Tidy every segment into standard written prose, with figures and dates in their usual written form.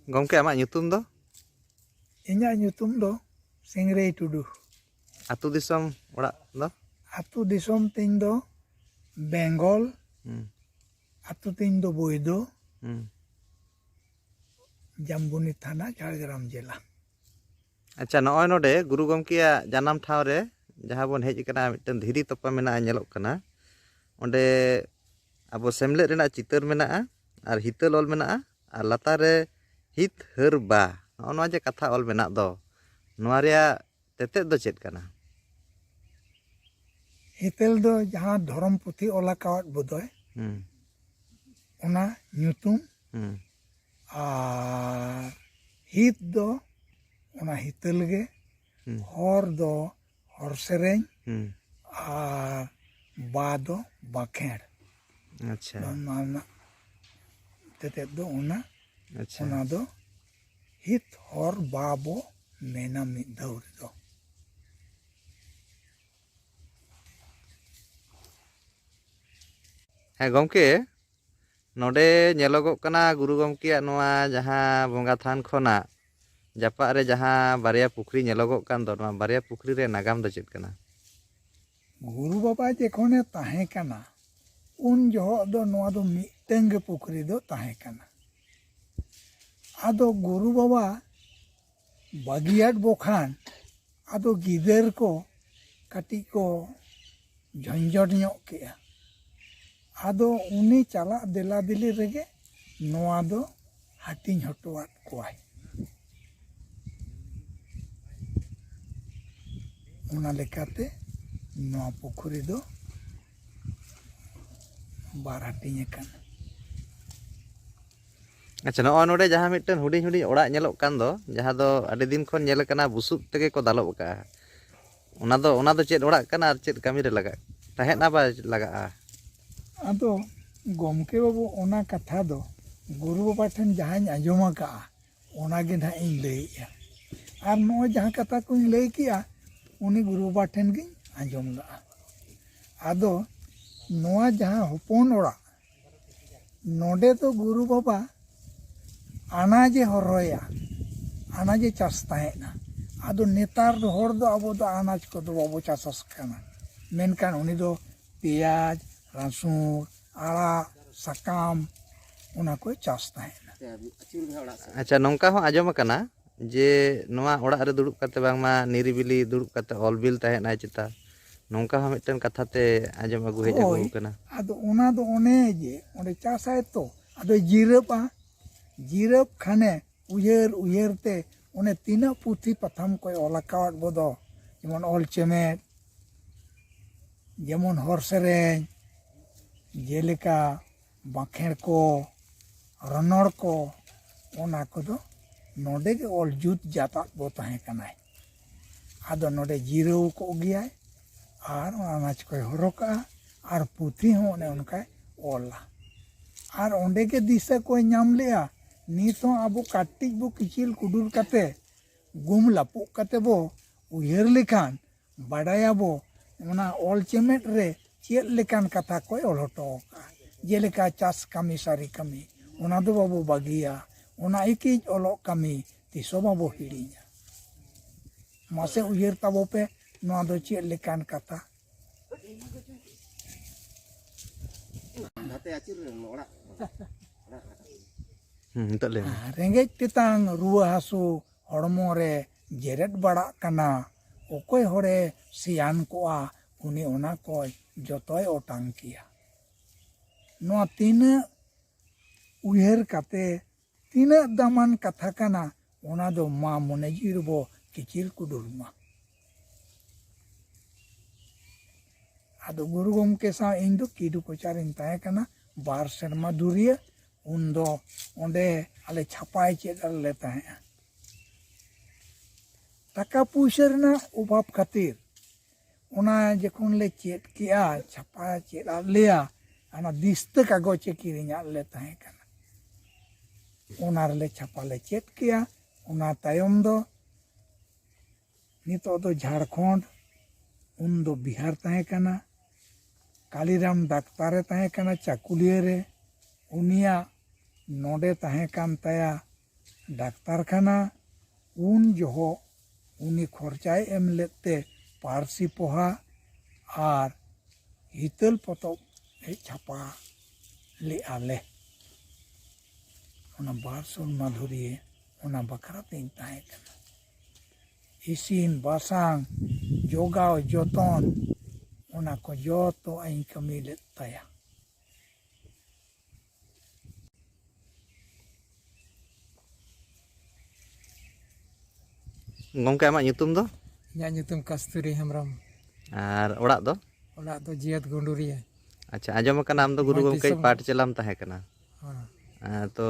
Gomke amak nyutum do? Inyak nyutum do Singrei Tudu. Atu disom orak do? Atu disom ting do Bengal. Atu ting do Boido. Jambuni Thana, Jhargram Jela. Acha noy node Guru Gomkeya janam ठाव रे जहाँ बन hedge कना mitten धीरी तोपा मेना नेलोक कना ओंडे अब सेमलेट रेना चितर मेना आर हितल ऑल मेना आर लातार रे हित हर बा नवा जे कथा ऑल मेना दो नवा रेया तेते दो चेत कना हितल दो जहाँ धर्म पुथी ओला कावत बुदोय ओना nyutum आर हित दो ओना हितल गे हर दो हर सेरेñ आर बा दो बाखेड़. अच्छा माना तेते दो ओना अच्छा ओना दो हित हर बाबो मेना मिद दौर दो. हाँ गमके नोडे नेलोगोग कना गुरु गमकेया नोआ जहाँ बोंगा थान खोना जापा रे जहाँ बारिया पुखरी नेलोगोग कान दो नोआ बारिया पुखरी रे नागाम दो चेत कना गुरु बाबा जेखोने ताहे कना उन जोह दो नोआ दो मिटंग पुखरी दो ताहे कना. आदो गुरु बाबा बागियाट बोखान आदो गिदर को कटी को झंझट ᱧᱚᱜ केया. आदो उनी चला दिला दिली रेगे नोआ दो हाटिंग हटवात कोआय. उना लेकाते नोआ पुखरी दो बार हाटिंग एकाना. अच्छा नोआ नोडे जहाँ मिटन हुडिंग हुडिंग ओड़ा नेलोग कान दो जहाँ दो अडी दिन खन नेल कना बुसुब तेगे को दालोब का ओना दो चेद ओड़ा कना आर चेद कामी रे लगा ताहेना बा लगा. आदो गमके बाबू ओना कथा दो गुरु बाबा ठन जहां आंजोम का ओना गे ना इन लैया आर नो जहां कथा को लै किया उनी गुरु बाबा ठन गे आंजोम गा. आदो नोआ जहां होपन ओड़ा नोडे तो गुरु बाबा अनाजे हरोया अनाजे चास ताहेना. आदो नेतार दो हर दो अब दो अनाज को दो बाबू चासस कना मेनकान उनी दो पेंयाज रासुन आड़ा साकाम उना को चास ताहेना. अच्छा नौका हो आजम कना जे नोआ ओड़ा रे दुड़ुब काते बांगमा निरिबिली दुड़ुब काते ऑलबिल ताहेना चिता नौका हो मिटन कथा ते आजम अगु हेज अगु कना. आदो ओना दो ओने जे ओंडे चासाय तो आदो जिरपा जिरप खाने उयेर उयेर ते ओने तीना पुथी पथम को ओलाकावत बोदो जेमन ऑल चेमेट जेमन हर सेरेñ जेलेका बाखेड़ को रनड़ को ओना को दो नोडे के ऑल जुत जाता बो ताहे कनाय. आदो नोडे जिरव को गियाय आर अनाज को हरोका आर पुथी हो ओने उनका ओला आर ओंडे के दिशा को नाम लिया नितो आबो काटिक बो किचिल कुडुर कते गुम लापु कते बो उयेर लेखान बाडाया बो ओना ऑल चेमेट रे चेत लेकान कथा को ऑल हटो का जेलेका चास कमी सारी कमी ओना दो बाबू बागिया ओना एकी ऑलो कमी तिसो बाबू हिड़िया मासे उयेर ताबो पे नोआ दो चेत लेकान कथा रेंगेज तेतांग रुआ हासु हड़मो रे जेरेट बड़ा कना ओकोय हरे सियान कोआ उनी ओना को जतोय ओटांग किया. नोआ तीना उयेर काते तीना दामान कथा कना ओना दो मा मने जिरबो किचिल कुडुर मा. आदो गुरु गमके सा इन दो किडु कोचारिन ताहे कना बार शर्मा दुरिया उन दो ओंडे आले छापाय चेद ले ताहे टाका पुइसा रेना अभाव खातिर ओना जखन ले चेद किया छापा चेद लेया आना दिस्त कागज किरिंग ले ताहे कना ओना रे छापा ले चेद किया. ओना तायम दो नितो दो झारखंड उन दो बिहार ताहे कना कालीराम डाक्तारे तहे कना चाकुलिया रे उनिया नोडे तहे कान ताया डाक्तार खाना उन जोहो उनी खर्चाय एम लेते पारसी पोहा और हितल पतब हे छापा ले आले उना बारसुन माधुरी उना बखरा तें ताहे कना इसिन बासांग जोगाव जतन उना को जोतो आई कमी ले ताया गमके आमाग nyutum do इᱧᱟᱹᱜ ᱧᱩᱛᱩᱢ ᱠᱟᱥᱛᱩᱨᱤ ᱦᱮᱢᱵᱨᱚᱢ ar orak do ᱚᱲᱟᱜ ᱫᱚ ᱡᱤᱭᱟᱹᱛ ᱜᱩᱸᱰᱩᱨᱤᱭᱟᱹ acha anjom akana am do guru gomke part chelam tahe kana तो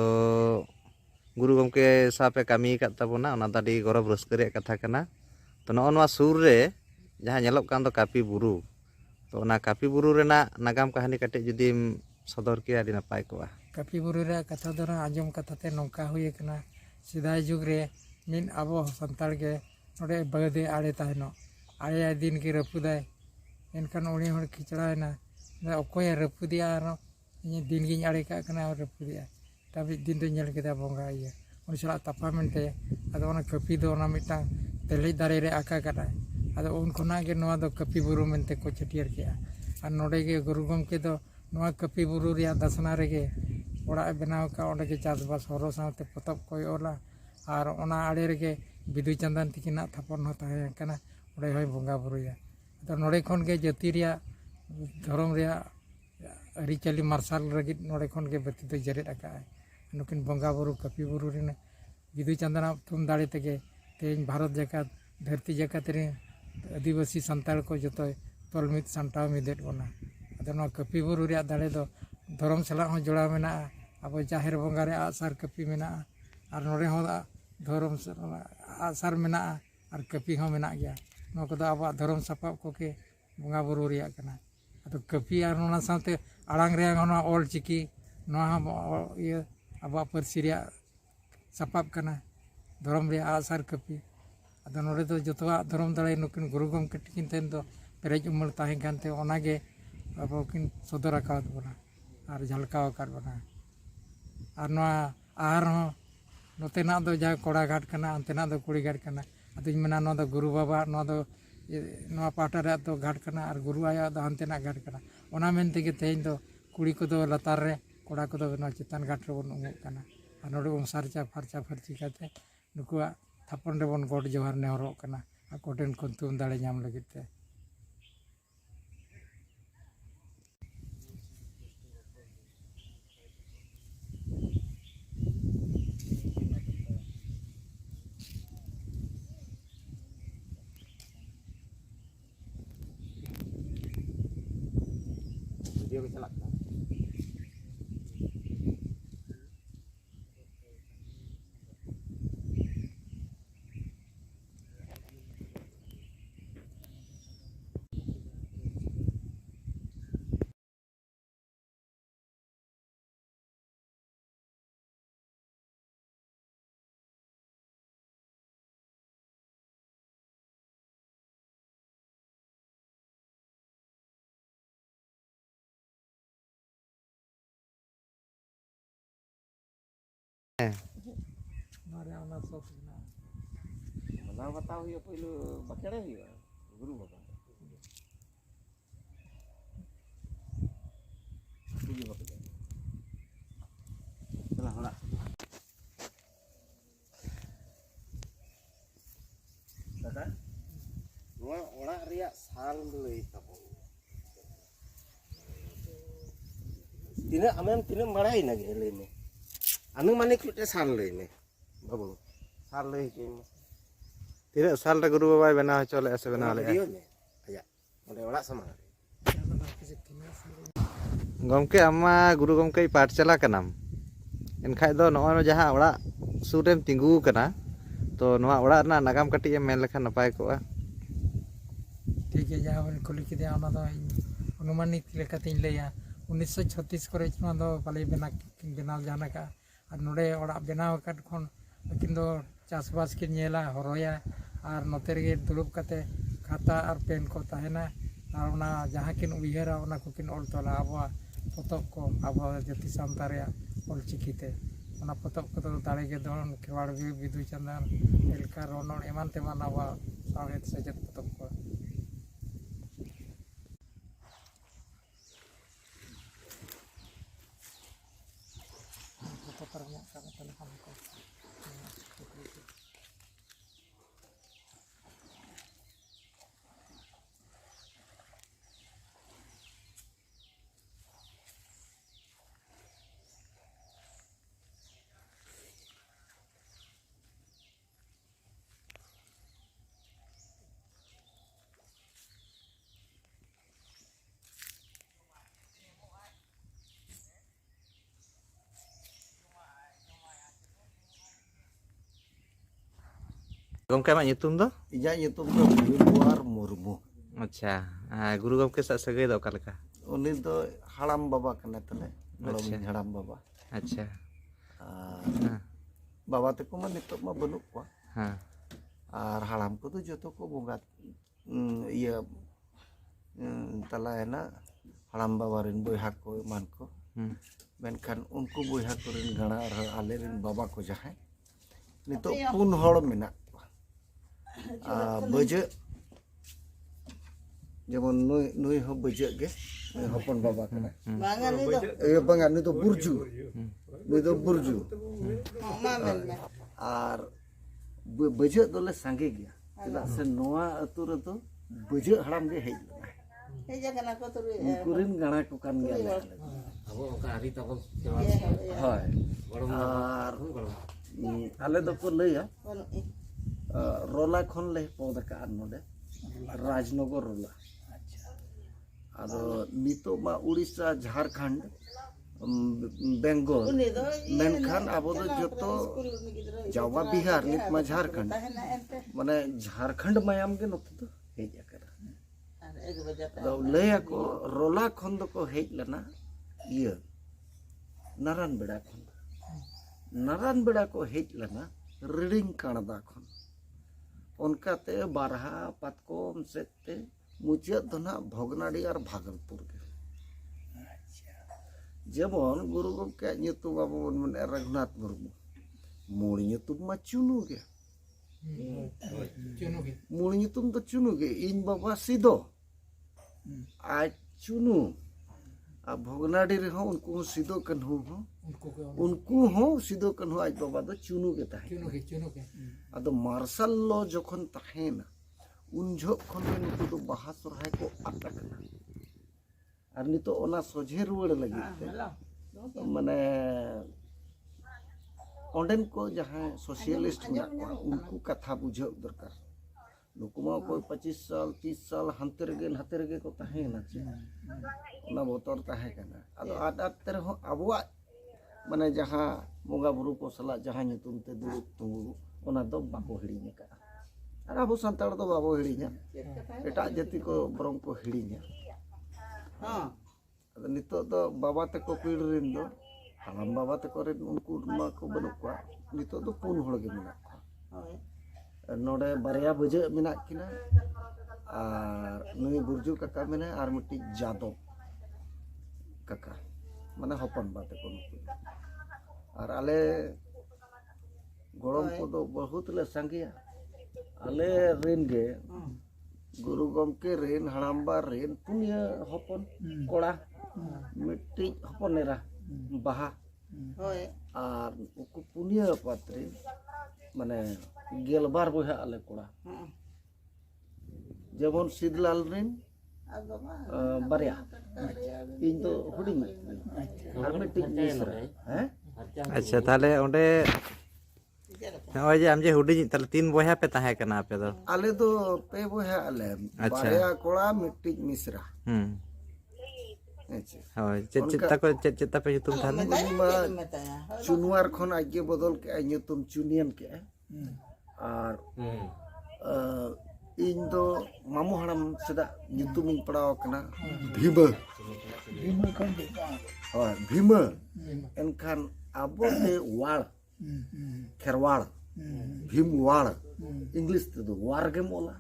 गुरु गमके सापे कमी का तबना ओना दाडी गौरव रस्कर कथा कना तो नवा सुर रे जहाँ नेलोक कान दो कापी बुरु तो ओना कापी बुरु रेना नागाम कहानी कटे जुदी सदर के आदि नपाय कोआ कापी बुरु रे कथा दो आंजम कथा ते नौका हुई कना सिदाय जुग रे मिन आबो संताल के नोडे बगदे आड़े ताहनो आड़े दिन के रपुदाय एनखान उनी हर खिचड़ायना अकोय रपुदिया दिन गिन आड़े का कना रपुदिया तभी दिन तो नेल केदा बोंगा इया उन सला तापामेंटे अदो ओना कपी दो ओना मिटांग तेले दारे रे आका काटा अदो उन खोना के नवा दो कपी बुरु मेनते को छटियर किया और नोडे के गुरु गमके दो नवा कपी बुरु रिया दसना रेगे ओड़ा बनाव का ओंडे के चासबास हरो साथे पतब कोय ओला और ओना आड़े रेगे बिदु चंदन तिकिना थापन हो ताहे कना ओडे होय बोंगा बुरुया तो नोडे खन के जाति रिया धर्म रिया अरिचाली मार्शल रगित नोडे खन के बत्ती तो जरेट आका नुकिन बोंगा बुरु कपी बुरु रे बिदु चंदना तुम दाड़े तेगे तेज भारत जगत धरती जगत रे आदिवासी संताल को जतो तलमित संटाव मिदेट बना अदो न कपी बुरु रे दाड़े दो धर्म सला हो जोड़ा मेना अब जाहिर बोंगा रे आसार कपी मेना और नोडे हो धर्म आसार मेना और कपी हो मेना गया न को अब धर्म सपाब को के बोंगा बुरु रे कना अदो कपी और ओना साथे आड़ांग रे ऑल चिकी ये अब परसी सपाब कना धर्म रे आसार कपी अदो नोडे दो जतवा धर्म दाड़े नुकिन गुरु गमके टिकिन तेन दो पेरेज उमल ताहे कानते ओनागे अब किन सदर आकाद बना और झलकाव आकाद बना और नवा आहार हो नोतेना दो जहाँ कोड़ा घाट कना अंतेना दो कुड़ी घाट कना अदुñ मेना नवा दो गुरु बाबा नवा दो नवा पाटा रे दो घाट कना और गुरु आया दो अंतेना घाट कना ओना मेन तेगे तेहेñ दो कुड़ी को दो लतार रे कोड़ा को दो नवा चितान घाट रे बन उमुक कना और नोडे उम सारचा फरची काते नुकुआ थापन रे बन गोड जोहार नेहरोक कना आकोटेन कुंतुम दाड़े नाम लगित ते वीडियो में चला मारे ओना सब ना मना बताओ ये पहले बकेड़े ही गुरु बाबा तुझे बकेड़े चला होला दादा नवा ओड़ा रिया साल लई तबो तिने आमेन तिने मड़ाई ना गे लई में अनुमानिक मिटे साल लई में बाबू साल लई के तीन साल रे गुरु बाबा बना चले ऐसे बना ले वीडियो में आया ओडे ओड़ा समा गमके आमा गुरु गमके पाठ चला कनाम एनखाय दो नवा जहाँ ओड़ा सुरेम तिंगू कना तो नवा ओड़ा ना नागाम कटी मेन लेखा नपाय कोआ ठीक है जहाँ बन कुली के दिया ओना दो अनुमानिक लेकाते लैया 1936 करे चुना दो पाले बनाव जाना का और नोडे ओड़ा बनाव काट खन किन दो चासबास किन नेला हरोया और नोते रे दुलुब काते खाता और पेन को ताहेना ᱟᱨ ᱚᱱᱟ ᱡᱟᱦᱟᱸ ᱠᱤᱱ ᱩᱭᱦᱟᱹᱨᱟ ᱚᱱᱟ ᱠᱚᱠᱤᱱ ᱚᱞ ᱛᱚᱞᱟ ᱟᱵᱚᱣᱟᱜ ᱯᱚᱛᱚᱵ ᱠᱚ ᱟᱵᱚᱣᱟᱜ ᱡᱟᱹᱛᱤ ᱥᱟᱶᱛᱟ ᱨᱮᱭᱟᱜ ᱚᱞᱪᱤᱠᱤᱛᱮ ᱚᱱᱟ ᱯᱚᱛᱚᱵ ᱠᱚᱫᱚ ᱫᱟᱲᱮᱜᱮ ᱫᱷᱚᱱ ᱠᱷᱮᱨᱣᱟᱲ ᱵᱤᱨ ᱵᱤᱫᱩ ᱪᱟᱸᱫᱟᱱ ᱮᱞᱠᱷᱟ ᱨᱚᱱᱚᱲ ᱮᱢᱟᱱ ᱛᱮᱢᱟᱱ ᱟᱵᱚᱣᱟᱜ ᱥᱟᱶᱦᱮᱫ ᱥᱮᱪᱮᱫ ᱯᱚᱛᱚᱵ ᱠᱚ ᱡᱚᱛᱚ ᱠᱚᱨᱮ ᱢᱮᱱᱟᱜ ᱟᱠᱟᱫ ᱛᱟᱞᱮ ᱠᱚ ᱜᱚᱢᱠᱮ ᱟᱢᱟᱜ ᱧᱩᱛᱩᱢ ᱫᱚ? ᱤᱧᱟᱹᱜ ᱧᱩᱛᱩᱢ ᱫᱚ ᱵᱤᱨᱵᱩᱣᱟᱨ ᱢᱩᱨᱢᱩ᱾ ᱟᱪᱪᱷᱟ, ᱜᱩᱨᱩ ᱜᱚᱢᱠᱮ ᱥᱟᱶ ᱥᱟᱹᱜᱟᱹᱭ ᱫᱚ ᱚᱠᱟ ᱞᱮᱠᱟ? ᱩᱱᱤ ᱫᱚ ᱦᱟᱲᱟᱢ ᱵᱟᱵᱟ ᱠᱟᱱᱟ ᱛᱟᱞᱮ, ᱜᱚᱲᱚᱢᱤᱧ ᱦᱟᱲᱟᱢ ᱵᱟᱵᱟ᱾ ᱟᱪᱪᱷᱟ, ᱟᱨ ᱵᱟᱵᱟ ᱛᱟᱠᱚ ᱢᱟ ᱱᱤᱛᱚᱜ ᱢᱟ ᱵᱟᱹᱱᱩᱜ ᱠᱚᱣᱟ, ᱦᱮᱸ ᱟᱨ ᱦᱟᱲᱟᱢ ᱠᱚᱫᱚ ᱡᱚᱛᱚ ᱠᱚ ᱵᱚᱸᱜᱟ ᱤᱭᱟᱹ ᱛᱟᱞᱟᱭᱮᱱᱟ, ᱦᱟᱲᱟᱢ ᱵᱟᱵᱟ ᱨᱮᱱ ᱵᱚᱭᱦᱟ ko ᱮᱢᱟᱱ ko, ᱢᱮᱱᱠᱷᱟन ᱩᱱᱠᱩ ᱵᱚᱭᱦᱟ ᱠᱚᱨᱮᱱ ᱜᱟᱬᱟ ᱟᱨ ᱟᱞᱮ ᱨᱮᱱ ᱵᱟᱵᱟ ko ᱡᱟᱦᱟᱸᱭ ᱱᱤᱛᱚᱜ 4 hor ᱢᱮᱱᱟᱜ ᱠᱚᱣᱟ᱾ ᱵᱟᱹᱡᱟᱹᱜ যেমন নুই ᱦᱚᱸ ᱵᱟᱹᱡᱟᱹᱜ ᱜᱮ, ᱱᱩᱭ ᱦᱚᱯᱚᱱ ᱵᱟᱵᱟ ᱠᱟᱱᱟ। ᱵᱟᱝᱟ ᱱᱩᱭ ᱫᱚ ᱵᱩᱨᱡᱩ, ᱱᱩᱭ ᱫᱚ ᱵᱩᱨᱡᱩ। ᱟᱨ ᱵᱟᱹᱡᱟᱹᱜ ᱫᱚᱞᱮ ᱥᱟᱸᱜᱮ ᱜᱮᱭᱟ, ᱪᱮᱫᱟᱜ ᱥᱮ ᱱᱚᱣᱟ ᱟᱹᱛᱩ ᱨᱮᱫᱚ ᱵᱟᱹᱡᱟᱹᱜ ᱦᱟᱲᱟᱢ ᱜᱮ ᱦᱮᱡ ᱞᱮᱱᱟ। ᱩᱱᱠᱩ ᱨᱮᱱ ᱜᱟᱬᱟ ᱠᱚ ᱠᱟᱱ ᱜᱮᱭᱟᱞᱮ ᱟᱞᱮ ᱫᱚ। ᱟᱵᱚ ᱚᱱᱠᱟ ᱟᱹᱨᱤ ᱛᱟᱵᱚᱱ ᱦᱳᱭ, ᱟᱨ ᱟᱞᱮ ᱫᱚᱠᱚ ᱞᱟᱹᱭᱟ ᱨᱚᱞᱟ ᱠᱷᱚᱱ ᱞᱮ ᱯᱚᱫ ᱟᱠᱟᱜᱼᱟ ᱱᱚᱰᱮ, ᱨᱟᱡᱽᱱᱚᱜᱚᱨ ᱨᱚᱞᱟ। ᱟᱫᱚ ᱱᱤᱛᱚᱜ ᱢᱟ ᱩᱲᱤᱥᱥᱟ, ঝাড়খণ্ড, বেঙ্গল, মেনখান আবো তো যত যাওয়া বিহার নিত মা ঝাড়খণ্ড, মানে ঝাড়খণ্ড মায়াম গে নতে তো হেজ আকারা। ᱟᱫᱚ ᱞᱟᱹᱭᱟᱠᱚ ᱨᱚᱞᱟ ᱠᱷᱚᱱ ᱫᱚᱠᱚ ᱦᱮᱡ ᱞᱮᱱᱟ ᱤᱭᱟᱹ ᱱᱟᱨᱟᱱ ᱵᱮᱲᱟ ᱠᱷᱚᱱ, ᱱᱟᱨᱟᱱ ᱵᱮᱲᱟ ᱠᱚ ᱦᱮᱡ ᱞᱮᱱᱟ ᱨᱤᱲᱤᱝ ᱠᱟᱬᱫᱟ ᱠᱷᱚᱱ, ᱚᱱᱠᱟᱛᱮ ᱵᱟᱨᱦᱟ ᱯᱟᱛᱠᱚᱢ ᱥᱮᱫ ᱛᱮ ᱢᱩᱪᱟᱹᱫ ᱫᱚ ᱱᱟᱜ ᱵᱷᱚᱜᱽᱱᱟᱰᱤ ᱟᱨ ᱵᱷᱟᱜᱚᱞᱯᱩᱨ ᱜᱮ। ᱡᱮᱢᱚᱱ ᱜᱩᱨᱩ ᱜᱚᱢᱠᱮᱭᱟᱜ ᱧᱩᱛᱩᱢ ᱟᱵᱚ ᱵᱚᱱ ᱢᱮᱱᱮᱫᱼᱟ ᱨᱚᱜᱷᱩᱱᱟᱛᱷ ᱢᱩᱨᱢᱩ, ᱢᱩᱲ ᱧᱩᱛᱩᱢ ᱢᱟ ᱪᱩᱱᱩ ᱜᱮ, ᱢᱩᱲ ᱧᱩᱛᱩᱢ ᱫᱚ ᱪᱩᱱᱩ ᱜᱮ। ᱤᱧ ᱵᱟᱵᱟ ᱥᱤᱫᱚ, ᱟᱡ ᱪᱩᱱᱩ, ᱟᱨ ᱵᱷᱚᱜᱽᱱᱟᱰᱤ ᱨᱮᱦᱚᱸ ᱩᱱᱠᱩ ᱦᱚᱸ ᱥᱤᱫᱚ ᱠᱟᱹᱱᱦᱩ ᱦᱚᱸ, ᱩᱱᱠᱩ ᱦᱚᱸ ᱥᱤᱫᱚ ᱠᱟᱹᱱᱦᱩ ᱟᱡ ᱵᱟᱵᱟ ᱫᱚ ᱪᱩᱱᱩ ᱜᱮ ᱛᱟᱦᱮᱸ ᱠᱟᱱᱟ। ᱟᱫᱚ ᱢᱟᱨᱥᱟᱞ ᱞᱚ ᱡᱚᱠᱷᱚᱱ ᱛᱟᱦᱮᱸᱱᱟ ᱩᱱ ᱡᱚᱦᱚᱜ ᱠᱷᱚᱱ ᱜᱮ ᱱᱩᱠᱩ ᱫᱚ ᱵᱟᱦᱟ ᱥᱚᱨᱦᱟᱭ ᱠᱚ ᱟᱫ ᱟᱠᱟᱱᱟ। ᱟᱨ ᱱᱤᱛᱚᱜ ᱚᱱᱟ ᱥᱚᱡᱷᱮ ᱨᱩᱣᱟᱹᱲ ᱞᱟᱹᱜᱤᱫ ᱛᱮ ᱢᱟᱱᱮ ᱚᱸᱰᱮᱱ ᱠᱚ ᱡᱟᱦᱟᱸᱭ ᱥᱳᱥᱤᱭᱟᱞᱤস্ট ᱢᱮᱱᱟᱜ ᱠᱚᱣᱟ ᱩᱱᱠᱩ ᱠᱟᱛᱷᱟ ᱵᱩᱡᱷᱟᱹᱣ ᱫᱚᱨᱠᱟর। ᱱᱩᱠᱩ ᱢᱟ ᱚᱠᱚᱭ 25 ᱥᱟᱞ 30 ᱥᱟᱞ ᱦᱟᱱᱛᱮ ᱨᱮᱜᱮ ᱱᱟᱛᱮ ᱨᱮᱜᱮ ᱠᱚ ᱛᱟᱦᱮᱸᱭᱮᱱᱟ ᱪᱮ, ᱚᱱᱟ ᱵᱚᱛᱚᱨ ᱛᱟᱦᱮᱸ ᱠᱟᱱᱟ। ᱟᱫᱚ ᱟᱫ ᱛᱮ ᱨᱮᱦᱚᱸ ᱟᱵᱚᱣᱟᱜ ᱢᱟᱱᱮ ᱡᱟᱦᱟᱸ ᱵᱚᱸᱜᱟ ᱵᱩᱨᱩ ᱠᱚ ᱥᱟᱞᱟᱜ ᱡᱟᱦᱟᱸ ᱧᱩᱛᱩᱢ ᱛᱮ ᱫᱩᱲᱩᱵ ᱛᱩᱸᱜᱩ ᱚᱱᱟ ᱫᱚ ᱵᱟᱠᱚ ᱦᱤᱲᱤᱧ ᱟᱠᱟᱫᱼᱟ। ᱟᱨ ᱟᱵᱚ ᱥᱟᱱᱛᱟᱲ ᱫᱚ ᱵᱟᱵᱚ ᱦᱤᱲᱤᱧᱟ, ᱮᱴᱟᱜ ᱡᱟᱹᱛᱤ ᱠᱚ ᱵᱚᱨᱚᱝ ᱠᱚ ᱦᱤᱲᱤᱧᱟ। ᱟᱫᱚ ᱱᱤᱛᱚᱜ ᱫᱚ ᱵᱟᱵᱟ ᱛᱟᱠᱚ ᱯᱤᱲ ᱨᱮᱱ ᱫᱚ ᱦᱟᱲᱟᱢ ᱵᱟᱵᱟ ᱛᱟᱠᱚ ᱨᱮᱱ उनको ᱢᱟᱠᱚ ᱵᱟᱹᱱᱩᱜ ᱠᱚᱣᱟ, ᱱᱤᱛᱚᱜ ᱫᱚ 4 hor ᱜᱮ ᱢᱮᱱᱟᱜ ᱠᱚᱣᱟ। ᱱᱚᱰᱮ ᱵᱟᱨᱭᱟ ᱵᱟᱹᱡᱟᱹᱜ ᱢᱮᱱᱟᱜ ᱠᱤᱱᱟ, ᱟᱨ ᱱᱩᱭ ᱵᱩᱨᱡᱩ ᱠᱟᱠᱟ ᱢᱮᱱᱟᱭᱟ, ᱟᱨ ᱢᱤᱫᱴᱤᱡ ᱡᱟᱫᱚᱵ ᱠᱟᱠᱟ, ᱢᱟᱱᱮ ᱦᱚᱯᱚᱱ ᱵᱟ ᱛᱟᱠᱚ ᱱᱩᱠᱩ। ᱟᱨ ᱟᱞᱮ ᱜᱚᱲᱚᱢ ᱠᱚᱫᱚ ᱵᱚᱦᱩᱛ ᱞᱮ ᱥᱟᱸᱜᱮᱭᱟ। ᱟᱞᱮ ᱨᱮᱱ ᱜᱮ ᱜᱩᱨᱩ ᱜᱚᱢᱠᱮ ᱨᱮᱱ ᱦᱟᱲᱟᱢᱵᱟ ᱨᱮᱱ 4 ᱦᱚᱯᱚᱱ ᱠᱚᱲᱟ, ᱢᱤᱫᱴᱤᱡ ᱦᱚᱯᱚᱱ ᱮᱨᱟ ᱵᱟᱦᱟ, ᱟᱨ ᱩᱱᱠᱩ 4 ᱯᱟᱛᱨᱤ ᱢᱟᱱᱮ 12 ᱵᱚᱭᱦᱟ ᱟᱞᱮ ᱠᱚᱲᱟ। যেমন শীতলাল রেন বারিয়া, ᱤᱧ ᱫᱚ ᱦᱩᱰᱤᱧ ᱟᱨ ᱢᱤᱫᱴᱤᱡ ᱢᱤᱥᱨᱟ। ᱦᱮᱸ ᱟᱪᱪᱷᱟ, ᱛᱟᱦᱞᱮ ᱚᱸᱰᱮ ᱱᱚᱜᱼᱚᱭ ᱡᱮ ᱟᱢ ᱡᱮ ᱦᱩᱰᱤᱧ, ᱛᱟᱦᱞᱮ 3 ᱵᱚᱭᱦᱟ ᱯᱮ ᱛᱟᱦᱮᱸ ᱠᱟᱱᱟ ᱟᱯᱮ ᱫᱚ? ᱟᱞᱮ ᱫᱚ 2 ᱵᱚᱭᱦᱟ ᱟᱞᱮ, ᱵᱟᱨᱭᱟ ᱠᱚᱲᱟ ᱢᱤᱫᱴᱤᱡ ᱢᱤᱥᱨᱟ। ᱦᱳᱭ, ᱪᱮᱫ ᱛᱟᱯᱮ ᱧᱩᱛᱩᱢ ᱛᱟᱦᱞᱮ? ᱩᱱᱤ ᱢᱟ ᱪᱩᱱᱣᱟᱨ ᱠᱷᱚᱱ ᱟᱡ ᱜᱮ ᱵᱚᱫᱚᱞ ᱠᱮᱜᱼᱟᱭ ᱧᱩᱛᱩᱢ, ᱪᱩᱱᱤᱭᱟᱱ ᱠᱮᱜᱼᱟᱭ। ᱟᱨ ᱤᱧ ᱫᱚ ᱢᱟᱢू ᱦᱟᱲᱟᱢ ᱥᱮᱫᱟᱜ ᱧᱩᱛᱩᱢᱤᱧ ᱯᱟᱲᱟᱣ ᱟᱠᱟᱱᱟ ᱵᱷᱤᱢᱟᱹ। ᱦᱳᱭ ᱵᱷᱤᱢᱟᱹ, ᱮᱱᱠᱷᱟᱱ ᱟᱵᱚᱛᱮ ᱣᱟᱲ, ᱠᱷᱮᱨᱣᱟᱲ, ᱵᱷᱤᱢ ᱣᱟᱲ, ᱤᱝᱞᱤᱥ ᱛᱮᱫᱚ ᱣᱟᱨ ᱜᱮᱢ ᱚᱞᱟ।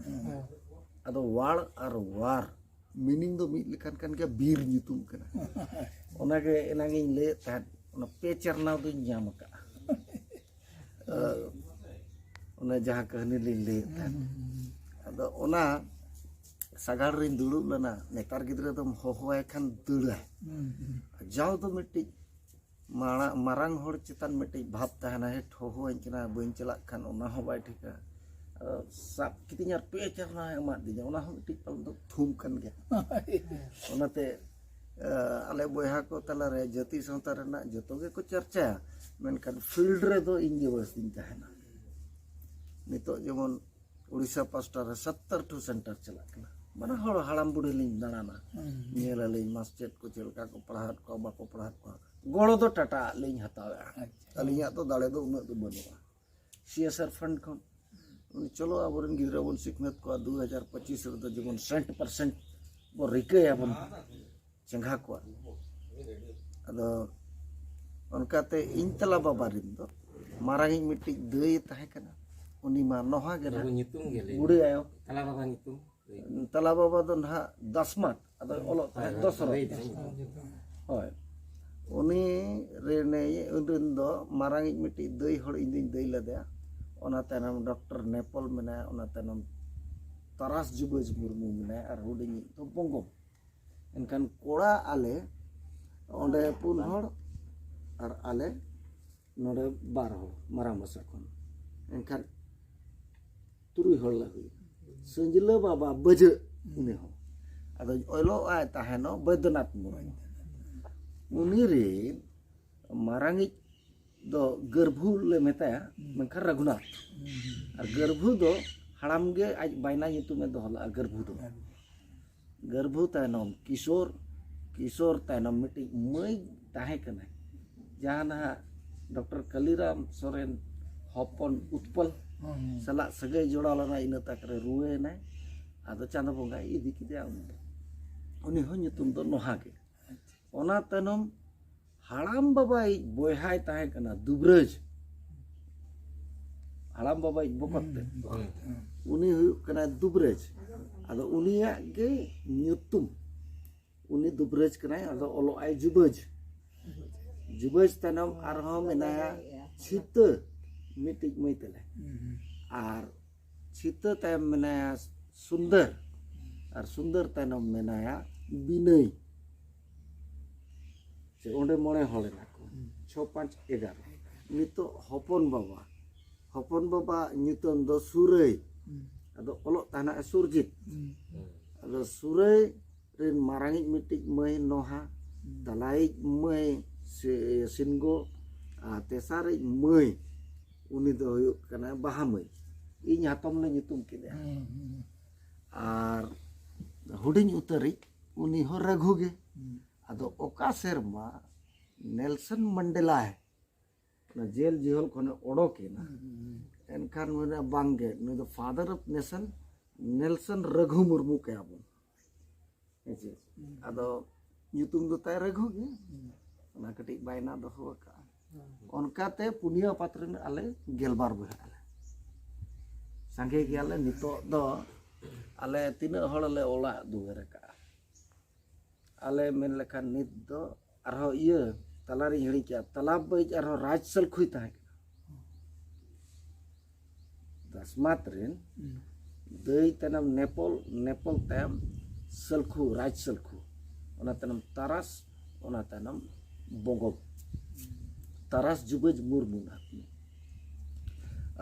ᱟᱫᱚ ᱣᱟᱲ ᱟᱨ ᱣᱟᱨ मीनिंग दो मिल लेखान kan गया बीर nyutum kana ओनागे एनागिन ले तहत ओना पे चरना दो nyam का ओना जहां कहनी ले तहत अदो ओना सागार रिन दुलुब लना नेतार गिद्रा दम होहोय खान दुड़ा जाओ तो मिट्टी मारांग होड़ चितान मिट्टी भाव तहना है ठोहो इंचना बइन चला खान ओना हो बाय ठिका साब कितनी यार पे चरना है मा दिया ओना हो मिट्टी पल तो थूम कन गया ओनाते आले बोया को तला रे जति संता रना जतो गे को चर्चा मेनकान फील्ड रे दो इन बस दिन तहना नितो जेमन उड़ीसा पास्टा रे 70 सेंटर चला कना माने हड़ हाड़ाम बुढ़ी लिंग दाना नेला लिंग मास्टर को चलका को पढ़ात को बाको पढ़ात को गोड़ो दो टाटा लिंग हतावा अलिया तो दाड़े दो उना दो बनुआ सीएसआर फंड को चलो आबोरन गिद्रा बन सिखमत को 2025 रे जेमन 100% बो रिके आबन चंगा को अदो उनकाते इन तला बाबा रिन दो मारांगी मिट्टी दई ताहे कना उनी मा नोहा गे बुढ़ी आयो तला बाबा दो ना 10 मात अदो ओलो 10 रो होय उनी रेने उदिन दो मारांगी मिट्टी दई हड़ इंदिन दई लदया ओना तनम डॉक्टर नेपल मेना ओना तनम तरास जुबज मुर्मू मेना और हुडिंग तो बंगो एनकान कोड़ा आले ओंडे पुन हड़ और आले नोडे 12 हड़ मारा मसा खन एनकान तुरुई हड़ लागु संजला बाबा बज उनी हो अदो ओलो आय ताहेनो बैद्यनाथ मुर्मू उनी रे मारांगी दो गर्भु ले मेताया मेनखा रघुनाथ और गर्भु दो हड़ाम गे आज बायना युतुमे दोहला गर्भु तायनम किशोर तायनम मिट्टी मई ताहे कना जहाना डॉक्टर कलीराम सोरेन हपन उत्पल सला सगे जोड़ा लना इन तकरे रुए ना आदो चांदा बोंगा इदी किदे उनी हो युतुम दो नोहागे ओना तायनम हाड़ाम बाबा बोहाय ताहे कना दुबरज हाड़ाम बाबा बकते उनी हुयु कना दुबरज आदो उनिया गे न्युतुम उनी दुबरज कना आदो ओलो आय जुबज तनम आरहो मेनाया छित मिटिक मैतले आर छित तयम मेनाया सुंदर तनम मेनाया बिनय से ओंडे मोड़े हड़े ना को 6-5-11 नितो हपन बाबा नितन दो सुरई अदो ओलो ताना सुरजित अदो सुरई रेन मारांगी मिटिक मई नोहा दलाई मई सिनगो तेसारे मई उनी दो हुयुक कना बाहा मई इन हातम ने नितुम किदे आर हुडिंग उतरी उनी हो रघु गे अदो ओका सेरमा नेल्सन मंडेला है ना जेल जिहल खने ओडोके ना एनखान मने बांगे नु the father of nation Nelson Raghu Murmu के आबन एजे अदो युतुम दो ताय रघु गे ना कटी बायना दो होका ओनकाते पुनिया पात्रन आले गेलबार बहा आले संगे गेले नितो दो आले तीन हड़ले ओला दुवेर का आले मेन लेखान नित दो आरो इया तलारी हिड़ी क्या तालाब बज आरो राजसल खुई ताहे दसमात रेन दई तनम नेपल तयम सलखु राज सलखु ओना तनम तारास ओना तनम बंगोब तारास जुबज मुर्मू ना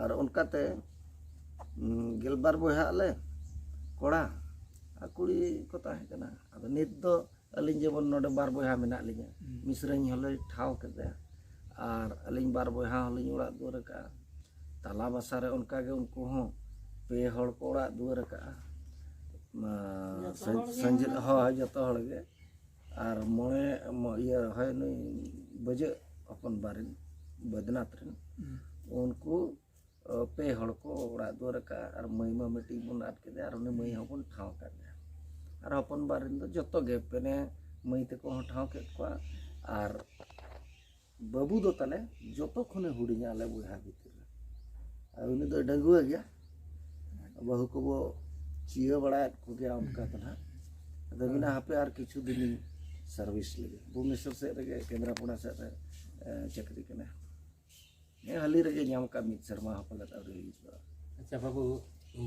और उनकाते गेलबार बोहा आले कोड़ा आ कुड़ी को ताहे कना अब नित दो अलिंग जेबन नोडे बार बोहा मेना लिया मिश्रኝ हले ठाव केदे और अलिंग बार बोहा हलिंग ओड़ा दुर का ताला बसारे उनका के उनको हो पे हड़ को ओड़ा दुर का संजल हो जतो हड़ गे और मोए ये है नै बजे अपन बारिन बदनाथ रेन उनको पे हड़ को ओड़ा दुर का और महिमा मिटी बन आट केदे और उनी मई हबन ठाव का और अपन बारिन दो जतो गे पेने मई ते को ठाव के को और बाबू दो तले जतो खने हुडिया ले बुहा भीतर और उनी दो डगुआ गया बहु को वो चिया बड़ा को गया उनका तना ᱟᱫᱚ ᱢᱮᱱᱟ ᱦᱟᱯᱮ ᱟᱨ ᱠᱤᱪᱷᱩ ᱫᱤᱱ ᱥᱟᱨভিᱥ ᱞᱮᱜᱮ ᱵᱷᱩᱵᱽᱱᱮଶ୍ୱর ᱥᱮᱫ ᱨᱮᱜᱮ ᱠᱮᱱᱫᱨᱟᱯᱚᱲᱟ ᱥᱮᱫ ᱨᱮ ᱪᱟᱹᱠᱨᱤ ᱠᱟᱱᱟ ᱦᱟᱹᱞᱤ ᱨᱮᱜᱮ ᱧᱟᱢ ᱠᱟᱜ ᱢᱤᱫ ᱥᱮᱨᱢᱟ ᱦᱚᱸ ᱯᱟᱞᱮᱫ ᱟᱹᱣᱨᱤ ᱦᱩᱭᱩᱜᱼᱟ ᱟᱪᱪᱷᱟ ᱵᱟᱵᱩ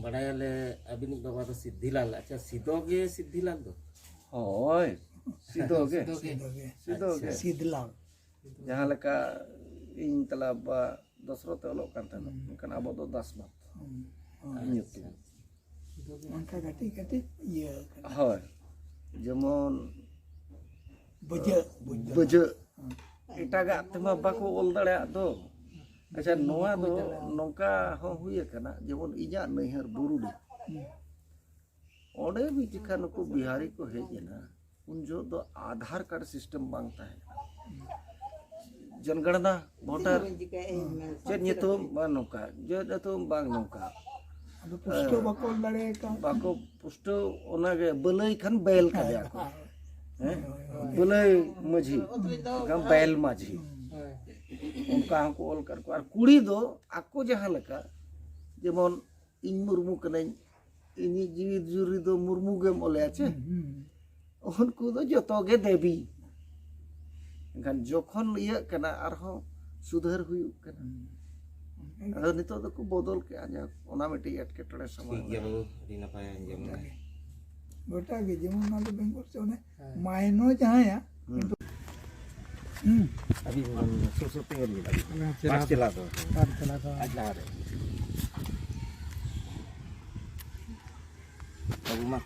ᱵᱟᱲᱟᱭᱟᱞᱮ ᱟᱹᱵᱤᱱᱤᱡ ᱵᱟᱵᱟ ᱫᱚ ᱥᱤᱫᱷᱤᱞᱟᱞ ᱟᱪᱪᱷᱟ ᱥᱤᱫᱚ ᱜᱮ ᱥᱤᱫᱷᱤᱞᱟᱞ ᱫᱚ ᱦᱳᱭ ᱥᱤᱫᱷᱚ ᱜᱮ ᱥᱤᱫᱷᱚ ᱜᱮ ᱥᱤᱫᱷᱞᱟᱞ ᱡᱟᱦᱟᱸ ᱞᱮᱠᱟ ᱤᱧ ᱛᱟᱞᱟ ᱵᱟ ᱫᱚᱥᱨᱚᱛᱮ ᱚᱞᱚᱜ ᱠᱟᱱ ᱛᱟᱦᱮᱱᱟ ᱢᱮᱱᱠᱷᱟᱱ ᱟᱵᱚ ᱫᱚ ᱫᱟᱥᱵᱟᱛ ᱧᱩᱛᱩᱢ ᱚᱱᱠᱟ ᱠᱟᱹᱴᱤᱡ ᱠᱟᱹᱴᱤᱡ ᱤᱭᱟᱹ ᱦᱳᱭ ᱡᱮᱢᱚᱱ ᱵᱩᱡᱷᱟᱹᱜ ᱵᱩᱡᱷᱟᱹᱜ ᱮᱴᱟᱜᱟᱜ ᱛᱮᱢᱟ ᱵᱟᱠᱚ ᱚᱞ ᱫᱟᱲᱮᱭᱟᱜ ᱫᱚ ᱟᱪᱪᱷᱟ ᱱᱚᱣᱟ ᱫᱚ ᱱᱚᱝᱠᱟ ᱦᱚᱸ ᱦᱩᱭ ᱟᱠᱟᱱᱟ ᱡᱮᱢᱚᱱ ᱤᱧᱟᱹᱜ ᱱᱟᱹᱭᱦᱟᱹᱨ ᱵᱩᱨᱩᱰᱤ ᱚᱸᱰᱮ ᱢᱤᱫ ᱡᱚᱠᱷᱟ ᱱᱩᱠᱩ ᱵᱤᱦᱟᱨᱤ ᱠᱚ ᱦᱮᱡ ᱮᱱᱟ उन जो दो आधार कार्ड सिस्टम मांगता है जनगणना वोटर चेत नितुम बांग नौका जो नितुम बांग नौका अब पुष्टो बाको लड़े का बाको पुष्टो ओनागे बलई खन बैल का दिया को हैं बलई मझी कम बैल माझी उनका हमको ऑल कर को और कुड़ी दो आको जहां लका जेमन इन मुर्मू कने इनी जीवी जुरी दो मुर्मू गे मोले आछे उनको दो जतो गे देवी एनखान जखन इया कना आरहो सुधार हुयुक कना अदो नितो दो को बदल के आजा ओना मिटी एटकेटड़े समय ठीक गया बाबू अभी नपाय अंजम गोटा के जेमन ना बेंगल से ओने मायनो जहां या अभी सुर पे गली पांच चला दो आज ला रहे बाबू मा